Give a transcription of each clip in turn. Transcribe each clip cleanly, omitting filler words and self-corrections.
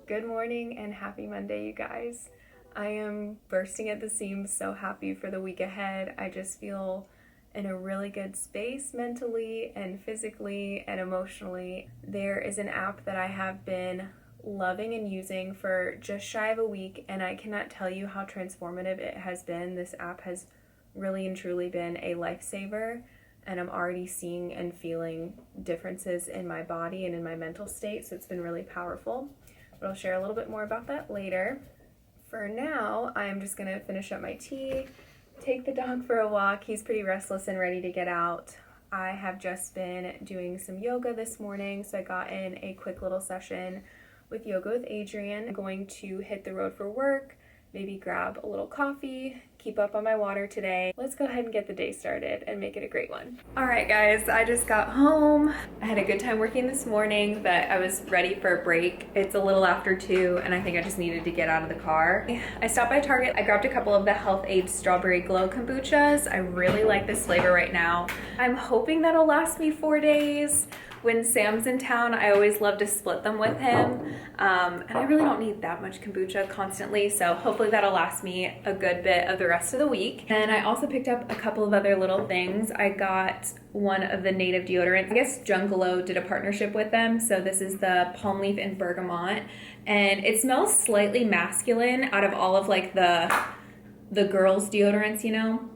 Good morning and happy Monday, you guys. I am bursting at the seams, so happy for the week ahead. I just feel in a really good space mentally and physically and emotionally. There is an app that I have been loving and using for just shy of a week, and I cannot tell you how transformative it has been. This app has really and truly been a lifesaver, and I'm already seeing and feeling differences in my body and in my mental state, so it's been really powerful. But I'll share a little bit more about that later. For now, I'm just gonna finish up my tea, take the dog for a walk. He's pretty restless and ready to get out. I have just been doing some yoga this morning, so I got in a quick little session with Yoga with Adriene. I'm going to hit the road for work, maybe grab a little coffee, keep up on my water today. Let's go ahead and get the day started and make it a great one. All right, guys, I just got home. I had a good time working this morning, but I was ready for a break. It's a little after 2, and I think I just needed to get out of the car. I stopped by Target. I grabbed a couple of the Health Ade Strawberry Glow kombuchas. I really like this flavor right now. I'm hoping that'll last me 4 days. When Sam's in town, I always love to split them with him. And I really don't need that much kombucha constantly, so hopefully that'll last me a good bit of the rest of the week. And I also picked up a couple of other little things. I got one of the native deodorants. I guess Jungalow did a partnership with them, so this is the palm leaf and bergamot. And it smells slightly masculine out of all of like the girls' deodorants, you know?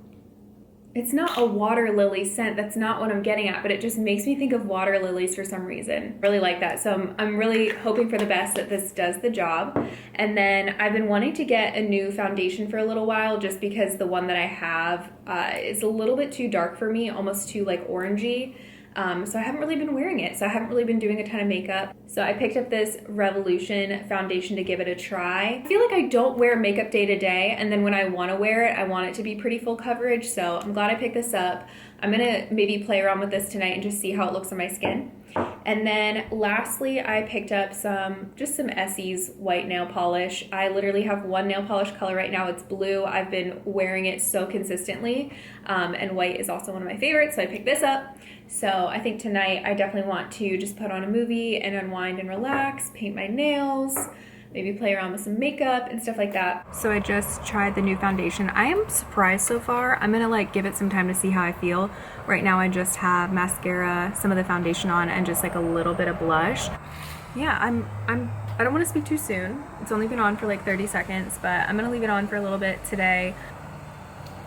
It's not a water lily scent, that's not what I'm getting at, but it just makes me think of water lilies for some reason. Really like that, so I'm really hoping for the best that this does the job. And then I've been wanting to get a new foundation for a little while just because the one that I have is a little bit too dark for me, almost too like orangey. So I haven't really been wearing it, so I haven't really been doing a ton of makeup. So I picked up this Revolution foundation to give it a try. I feel like I don't wear makeup day to day, and then when I want to wear it, I want it to be pretty full coverage, so I'm glad I picked this up. I'm gonna maybe play around with this tonight and just see how it looks on my skin. And then lastly, I picked up just some Essie's white nail polish. I literally have one nail polish color right now. It's blue. I've been wearing it so consistently, and white is also one of my favorites, so I picked this up. So I think tonight I definitely want to just put on a movie and unwind and relax, paint my nails, maybe play around with some makeup and stuff like that. So I just tried the new foundation. I am surprised so far. I'm gonna give it some time to see how I feel. Right now I just have mascara, some of the foundation on, and just like a little bit of blush. Yeah, I don't want to speak too soon. It's only been on for like 30 seconds, but I'm gonna leave it on for a little bit today.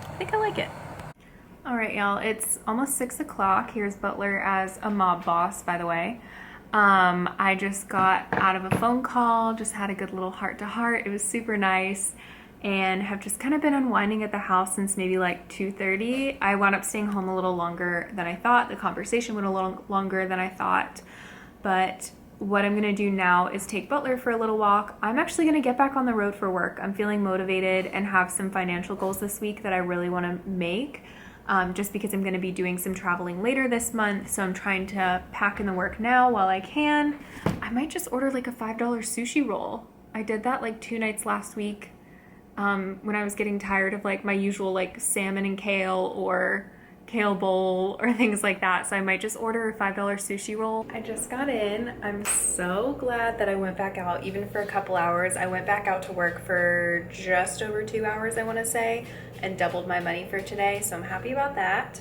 I think I like it. All right, y'all, it's almost 6 o'clock. Here's Butler as a mob boss, by the way. I just got out of a phone call, just had a good little heart-to-heart. It was super nice, and have just kind of been unwinding at the house since maybe like 2:30. I wound up staying home a little longer than I thought. The conversation went a little longer than I thought, but what I'm gonna do now is take Butler for a little walk. I'm actually gonna get back on the road for work. I'm feeling motivated and have some financial goals this week that I really wanna make. Just because I'm going to be doing some traveling later this month, so I'm trying to pack in the work now while I can. I might just order like a $5 sushi roll. I did that like 2 nights last week when I was getting tired of like my usual like salmon and kale or kale bowl or things like that, so I might just order a $5 sushi roll. I just got in. I'm so glad that I went back out even for a couple hours. I went back out to work for just over 2 hours, I want to say, and doubled my money for today, so I'm happy about that.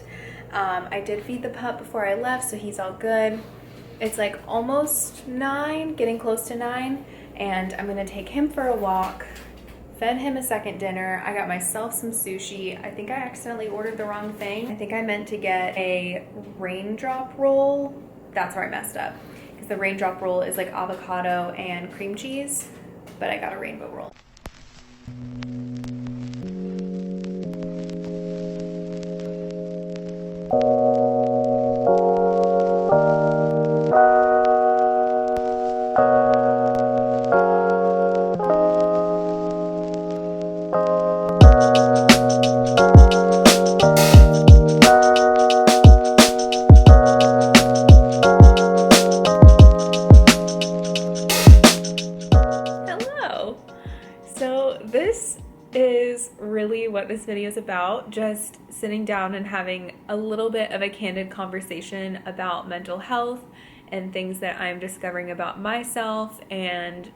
I did feed the pup before I left, so he's all good. It's like almost 9, getting close to 9, and I'm gonna take him for a walk, fed him a second dinner. I got myself some sushi. I think I accidentally ordered the wrong thing. I think I meant to get a raindrop roll. That's where I messed up, because the raindrop roll is like avocado and cream cheese, but I got a rainbow roll. What this video is about, just sitting down and having a little bit of a candid conversation about mental health and things that I'm discovering about myself and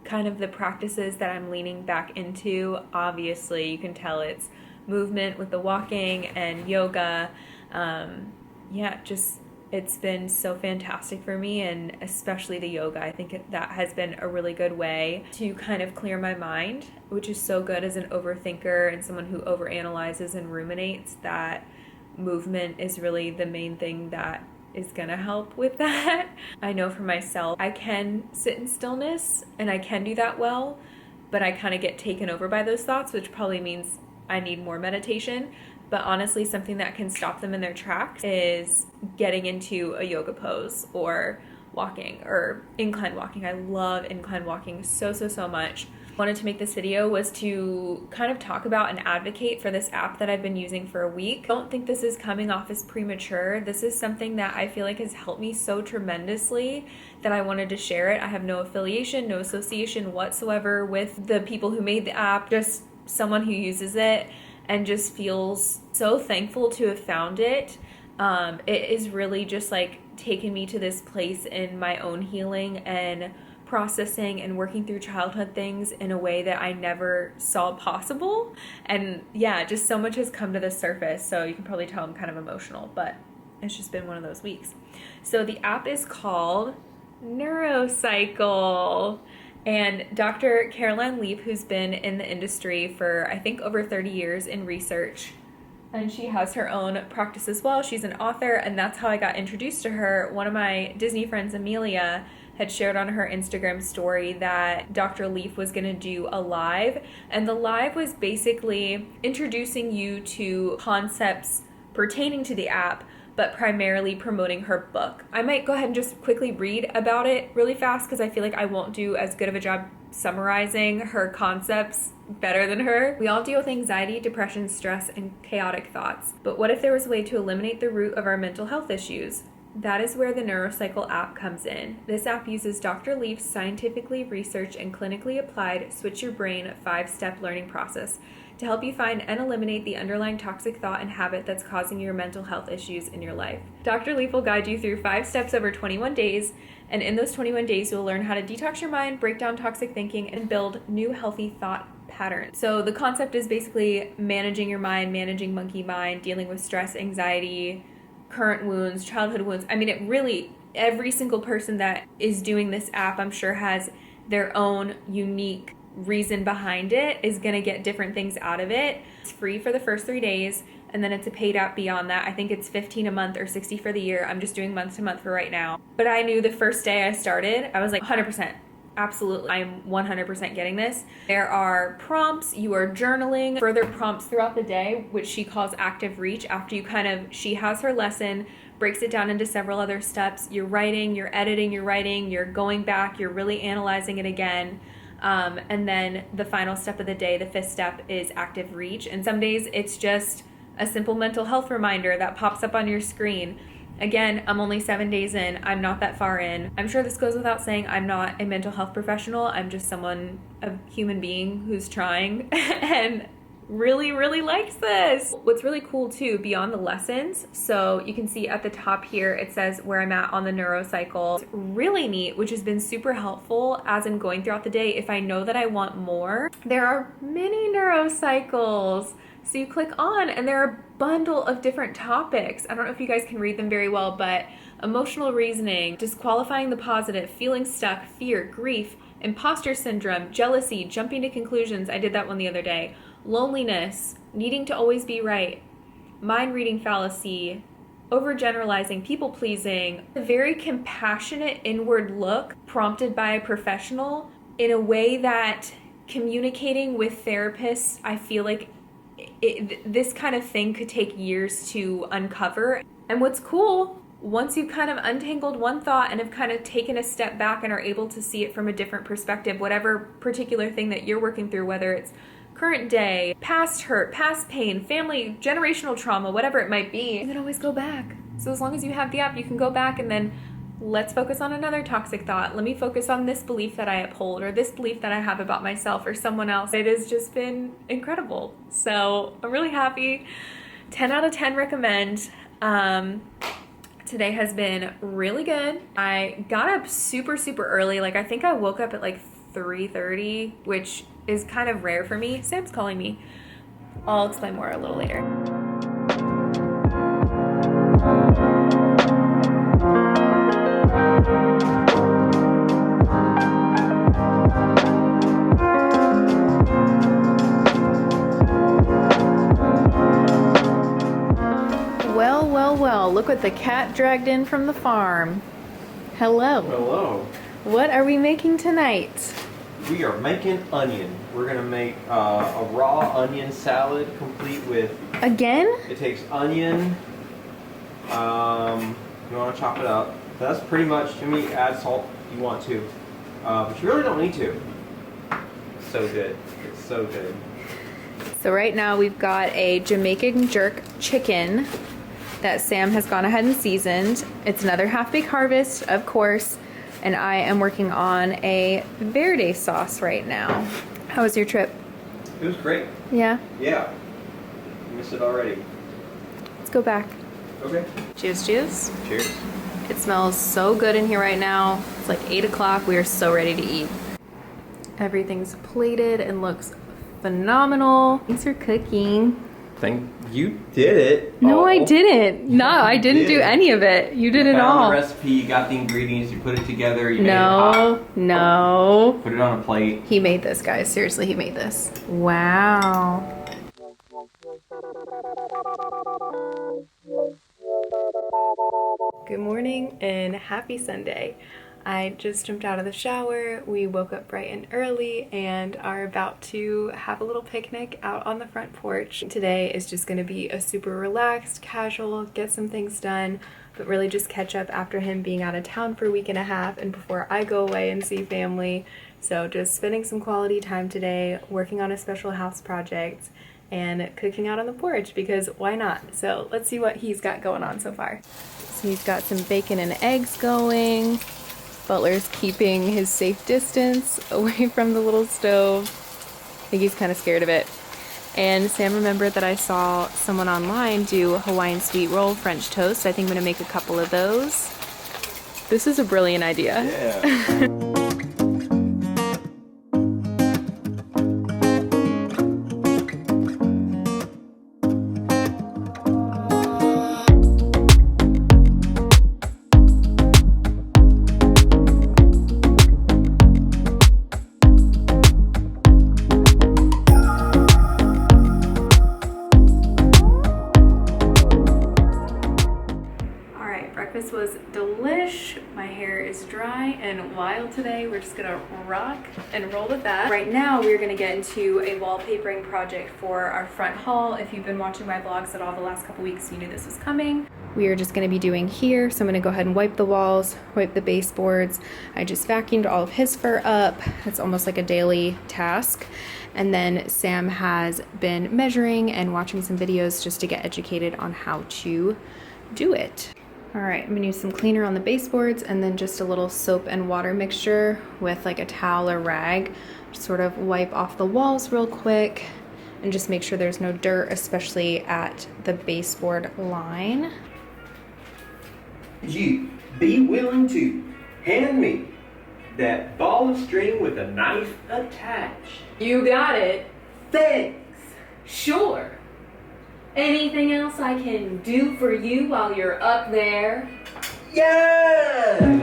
kind of the practices that I'm leaning back into. Obviously, you can tell it's movement with the walking and yoga. It's been so fantastic for me, and especially the yoga. I think that has been a really good way to kind of clear my mind, which is so good as an overthinker and someone who overanalyzes and ruminates, that movement is really the main thing that is gonna help with that. I know for myself, I can sit in stillness and I can do that well, but I kind of get taken over by those thoughts, which probably means I need more meditation. But honestly, something that can stop them in their tracks is getting into a yoga pose or walking or incline walking. I love incline walking so much. Wanted to make this video was to kind of talk about and advocate for this app that I've been using for a week. Don't think this is coming off as premature. This is something that I feel like has helped me so tremendously that I wanted to share it. I have no affiliation, no association whatsoever with the people who made the app, just someone who uses it and just feels so thankful to have found it. It is really just like taken me to this place in my own healing and processing and working through childhood things in a way that I never saw possible. And yeah, just so much has come to the surface. So you can probably tell I'm kind of emotional, but it's just been one of those weeks. So the app is called Neurocycle. And Dr. Caroline Leaf, who's been in the industry for I think over 30 years in research, and she has her own practice as well. She's an author, and that's how I got introduced to her. One of my Disney friends, Amelia, had shared on her Instagram story that Dr. Leaf was going to do a live, and the live was basically introducing you to concepts pertaining to the app, but primarily promoting her book. I might go ahead and just quickly read about it really fast because I feel like I won't do as good of a job summarizing her concepts better than her. We all deal with anxiety, depression, stress, and chaotic thoughts. But what if there was a way to eliminate the root of our mental health issues? That is where the Neurocycle app comes in. This app uses Dr. Leaf's scientifically researched and clinically applied Switch Your Brain 5-step learning process to help you find and eliminate the underlying toxic thought and habit that's causing your mental health issues in your life. Dr. Leaf will guide you through 5 steps over 21 days, and in those 21 days, you'll learn how to detox your mind, break down toxic thinking, and build new healthy thought patterns. So the concept is basically managing your mind, managing monkey mind, dealing with stress, anxiety, current wounds, childhood wounds. I mean, it really, every single person that is doing this app, I'm sure, has their own unique reason behind it, is going to get different things out of it. It's free for the first 3 days, and then it's a paid app beyond that. I think it's $15 a month or $60 for the year. I'm just doing month to month for right now. But I knew the first day I started, I was like 100%. Absolutely, I'm 100% getting this. There are prompts, you are journaling, further prompts throughout the day, which she calls active reach. After you she has her lesson, breaks it down into several other steps. You're writing, you're editing, you're writing, you're going back, you're really analyzing it again. And then the final step of the day, the 5th step, is active reach. And some days it's just a simple mental health reminder that pops up on your screen. Again, I'm only 7 days in. I'm not that far in. I'm sure this goes without saying. I'm not a mental health professional. I'm just a human being who's trying and really likes this. What's really cool too, beyond the lessons, so you can see at the top here, it says where I'm at on the Neurocycle. It's really neat, which has been super helpful as I'm going throughout the day. If I know that I want more, there are many Neurocycles. So you click on, and there are a bundle of different topics. I don't know if you guys can read them very well, but emotional reasoning, disqualifying the positive, feeling stuck, fear, grief, imposter syndrome, jealousy, jumping to conclusions. I did that one the other day. Loneliness, needing to always be right, mind reading fallacy, overgeneralizing, people pleasing, a very compassionate inward look prompted by a professional in a way that communicating with therapists, I feel like this kind of thing could take years to uncover. And what's cool, once you've kind of untangled one thought and have kind of taken a step back and are able to see it from a different perspective, whatever particular thing that you're working through, whether it's current day, past hurt, past pain, family, generational trauma, whatever it might be, you can always go back. So as long as you have the app, you can go back and then let's focus on another toxic thought. Let me focus on this belief that I uphold, or this belief that I have about myself or someone else. It has just been incredible. So I'm really happy. 10 out of 10 recommend. Today has been really good. I got up super early. Like I think I woke up at like 3:30, which is kind of rare for me. Sam's calling me. I'll explain more a little later. Well, look what the cat dragged in from the farm. Hello. Hello. What are we making tonight? We are making onion. We're gonna make a raw onion salad, complete with. Again? It takes onion. You want to chop it up. That's pretty much. You may add salt if you want to, but you really don't need to. It's so good. It's so good. So right now we've got a Jamaican jerk chicken that Sam has gone ahead and seasoned. It's another Half Baked Harvest, of course, and I am working on a verde sauce right now. How was your trip? It was great. Yeah? Yeah. I missed it already. Let's go back. Okay. Cheers, cheers. Cheers. It smells so good in here right now. It's like 8 o'clock. We are so ready to eat. Everything's plated and looks phenomenal. Thanks for cooking. You did it. No, I didn't. No, I didn't do any of it. You did it all. You found the recipe, you got the ingredients, you put it together, you made it hot. No. Put it on a plate. He made this, guys. Seriously, he made this. Wow. Good morning and happy Sunday. I just jumped out of the shower. We woke up bright and early and are about to have a little picnic out on the front porch. Today is just going to be a super relaxed, casual, get some things done, but really just catch up after him being out of town for a week and a half and before I go away and see family. So just spending some quality time today, working on a special house project and cooking out on the porch because why not? So let's see what he's got going on so far. So he's got some bacon and eggs going. Butler's keeping his safe distance away from the little stove. I think he's kind of scared of it. And Sam remembered that I saw someone online do Hawaiian sweet roll French toast. I think I'm gonna make a couple of those. This is a brilliant idea. Yeah. Breakfast was delish. My hair is dry and wild today. We're just gonna rock and roll with that. Right now, we're gonna get into a wallpapering project for our front hall. If you've been watching my vlogs at all the last couple weeks, you knew this was coming. We are just gonna be doing here. So I'm gonna go ahead and wipe the walls, wipe the baseboards. I just vacuumed all of his fur up. It's almost like a daily task. And then Sam has been measuring and watching some videos just to get educated on how to do it. All right, I'm gonna use some cleaner on the baseboards and then just a little soap and water mixture with like a towel or rag. Just sort of wipe off the walls real quick and just make sure there's no dirt, especially at the baseboard line. You be willing to hand me that ball of string with a knife attached. You got it. Thanks. Sure. Anything else I can do for you while you're up there? Yeah!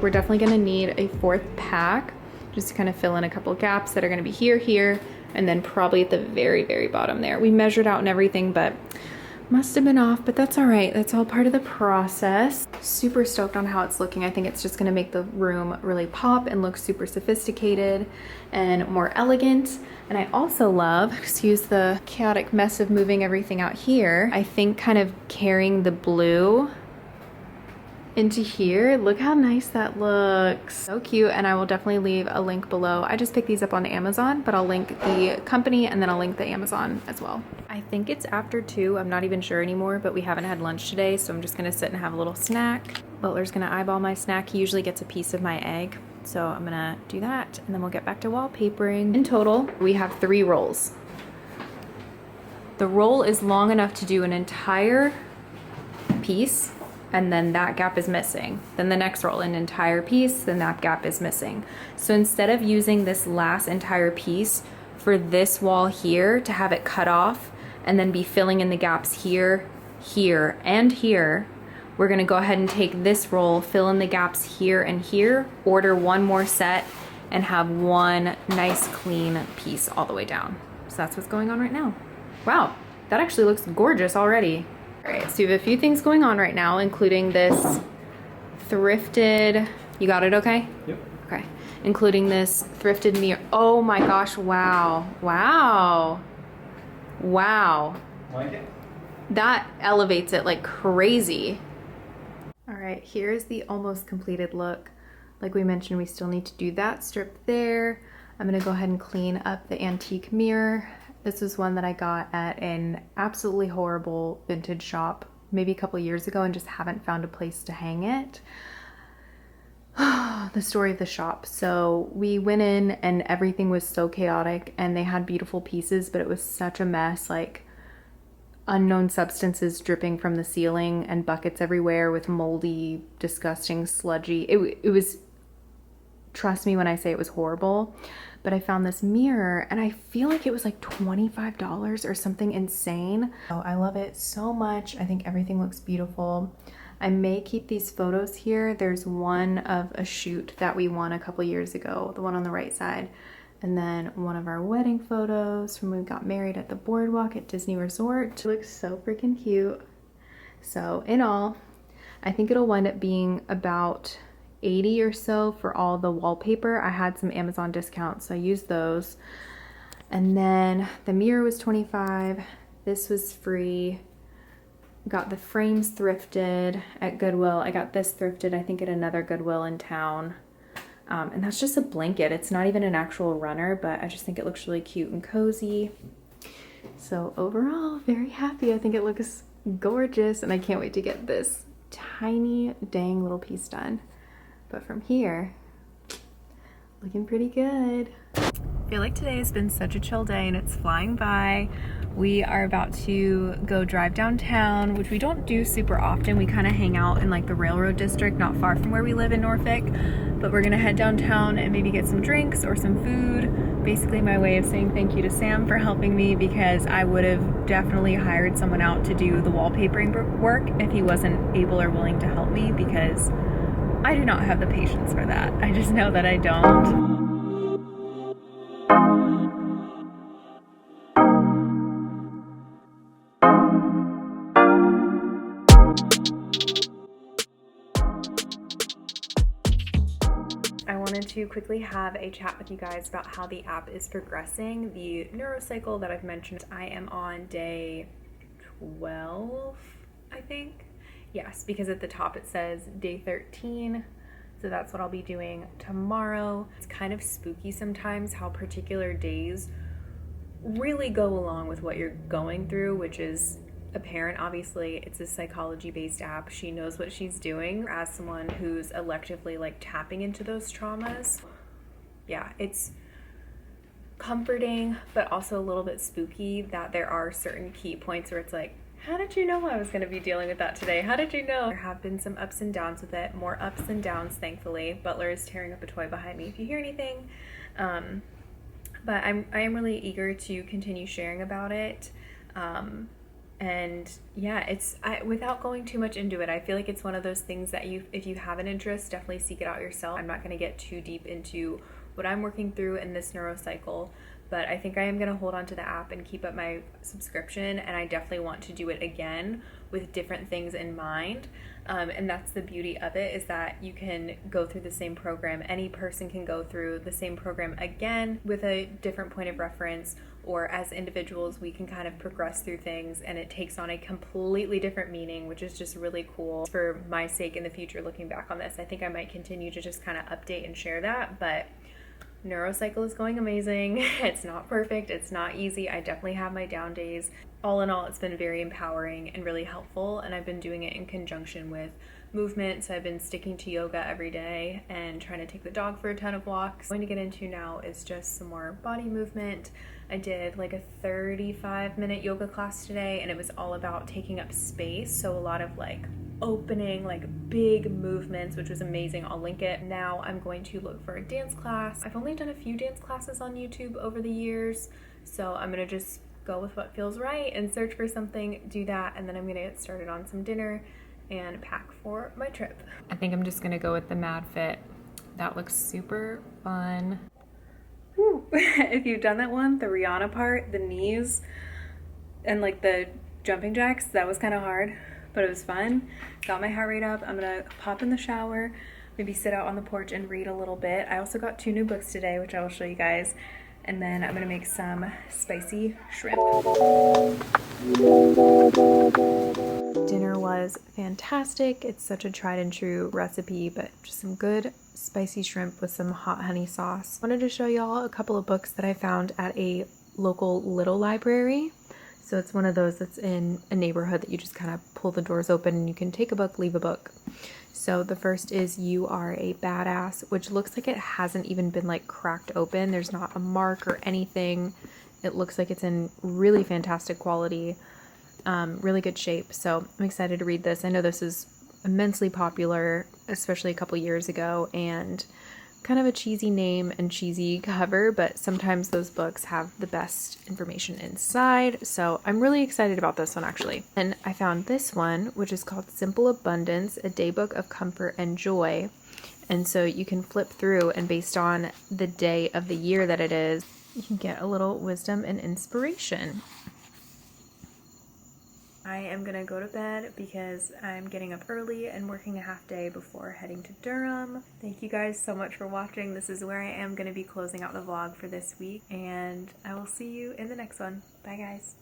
We're definitely gonna need a 4th pack just to kind of fill in a couple gaps that are gonna be here, and then probably at the very, very bottom there. We measured out and everything, but Must have been off, but that's all right. That's all part of the process. Super stoked on how it's looking. I think it's just gonna make the room really pop and look super sophisticated and more elegant. And I also love, excuse the chaotic mess of moving everything out here, I think kind of carrying the blue into here. Look how nice that looks. So cute, and I will definitely leave a link below. I just picked these up on Amazon, but I'll link the company and then I'll link the Amazon as well. I think it's after 2, I'm not even sure anymore, but we haven't had lunch today, so I'm just gonna sit and have a little snack. Butler's gonna eyeball my snack. He usually gets a piece of my egg, so I'm gonna do that, and then we'll get back to wallpapering. In total, we have 3 rolls. The roll is long enough to do an entire piece, and then that gap is missing. Then the next roll, an entire piece, then that gap is missing. So instead of using this last entire piece for this wall here to have it cut off and then be filling in the gaps here, here, and here, we're gonna go ahead and take this roll, fill in the gaps here and here, order one more set, and have one nice clean piece all the way down. So that's what's going on right now. Wow, that actually looks gorgeous already. All right, so we have a few things going on right now, including this thrifted, you got it okay? Yep. Okay, including this thrifted mirror. Oh my gosh, wow, wow, wow. Like it? That elevates it like crazy. All right, here's the almost completed look. Like we mentioned, we still need to do that strip there. I'm gonna go ahead and clean up the antique mirror. This is one that I got at an absolutely horrible vintage shop maybe a couple years ago and just haven't found a place to hang it. The story of the shop. So we went in and everything was so chaotic, and they had beautiful pieces, but it was such a mess, like unknown substances dripping from the ceiling and buckets everywhere with moldy, disgusting, sludgy. It was, trust me when I say it was horrible. But I found this mirror and I feel like it was like $25 or something insane. Oh, I love it so much. I think everything looks beautiful. I may keep these photos here. There's one of a shoot that we won a couple years ago, the one on the right side. And then one of our wedding photos from when we got married at the boardwalk at Disney Resort. It looks so freaking cute. So in all, I think it'll wind up being about 80 or so for all the wallpaper. I had some Amazon discounts, so I used those. And then the mirror was 25. This was free. Got the frames thrifted at Goodwill. I got this thrifted, I think, at another Goodwill in town. And that's just a blanket. It's not even an actual runner, but I just think it looks really cute and cozy. So overall, very happy. I think it looks gorgeous, and I can't wait to get this tiny dang little piece done. But from here, looking pretty good. I feel like today has been such a chill day and it's flying by. We are about to go drive downtown, which we don't do super often. We kind of hang out in like the railroad district, not far from where we live in Norfolk. But we're gonna head downtown and maybe get some drinks or some food. Basically my way of saying thank you to Sam for helping me, because I would have definitely hired someone out to do the wallpapering work if he wasn't able or willing to help me, because I do not have the patience for that. I just know that I don't. I wanted to quickly have a chat with you guys about how the app is progressing. The neurocycle that I've mentioned, I am on day 12, I think. Yes, because at the top it says day 13, so that's what I'll be doing tomorrow. It's kind of spooky sometimes how particular days really go along with what you're going through, which is apparent. Obviously, it's a psychology-based app. She knows what she's doing. As someone who's electively like tapping into those traumas, yeah, it's comforting, but also a little bit spooky that there are certain key points where it's like, how did you know I was going to be dealing with that today? How did you know? There have been some ups and downs with it, more ups and downs, thankfully. Butler is tearing up a toy behind me if you hear anything. But I am really eager to continue sharing about it. And yeah, without going too much into it, I feel like it's one of those things that if you have an interest, definitely seek it out yourself. I'm not going to get too deep into what I'm working through in this neurocycle, but I think I am going to hold on to the app and keep up my subscription, and I definitely want to do it again with different things in mind. And that's the beauty of it, is that you can go through the same program. Any person can go through the same program again with a different point of reference, or as individuals we can kind of progress through things and it takes on a completely different meaning, which is just really cool. For my sake in the future, looking back on this, I think I might continue to just kind of update and share that. But Neurocycle is going amazing. It's not perfect, it's not easy. I definitely have my down days. All in all, it's been very empowering and really helpful, and I've been doing it in conjunction with movement. So I've been sticking to yoga every day and trying to take the dog for a ton of walks. What I'm going to get into now is just some more body movement. I did like a 35-minute yoga class today, and it was all about taking up space. So a lot of like opening, like big movements, which was amazing. I'll link it. Now I'm going to look for a dance class. I've only done a few dance classes on YouTube over the years, so I'm gonna just go with what feels right and search for something, do that, and then I'm gonna get started on some dinner and pack for my trip. I think I'm just gonna go with the Mad Fit. That looks super fun. Whew. If you've done that one, the Rihanna part, the knees and like the jumping jacks, that was kind of hard, but it was fun. Got my heart rate up. I'm gonna pop in the shower, maybe sit out on the porch and read a little bit. I also got 2 new books today, which I will show you guys. And then I'm gonna make some spicy shrimp. Dinner was fantastic. It's such a tried and true recipe, but just some good spicy shrimp with some hot honey sauce. I wanted to show y'all a couple of books that I found at a local little library. So it's one of those that's in a neighborhood that you just kind of pull the doors open and you can take a book, leave a book. So the first is You Are a Badass, which looks like it hasn't even been like cracked open. There's not a mark or anything. It looks like it's in really fantastic quality, really good shape. So I'm excited to read this. I know this is immensely popular, especially a couple years ago, and kind of a cheesy name and cheesy cover, but sometimes those books have the best information inside. So I'm really excited about this one, actually. And I found this one, which is called Simple Abundance, a daybook of comfort and joy. And so you can flip through, and based on the day of the year that it is, you can get a little wisdom and inspiration. I am gonna go to bed because I'm getting up early and working a half day before heading to Durham. Thank you guys so much for watching. This is where I am gonna be closing out the vlog for this week, and I will see you in the next one. Bye guys.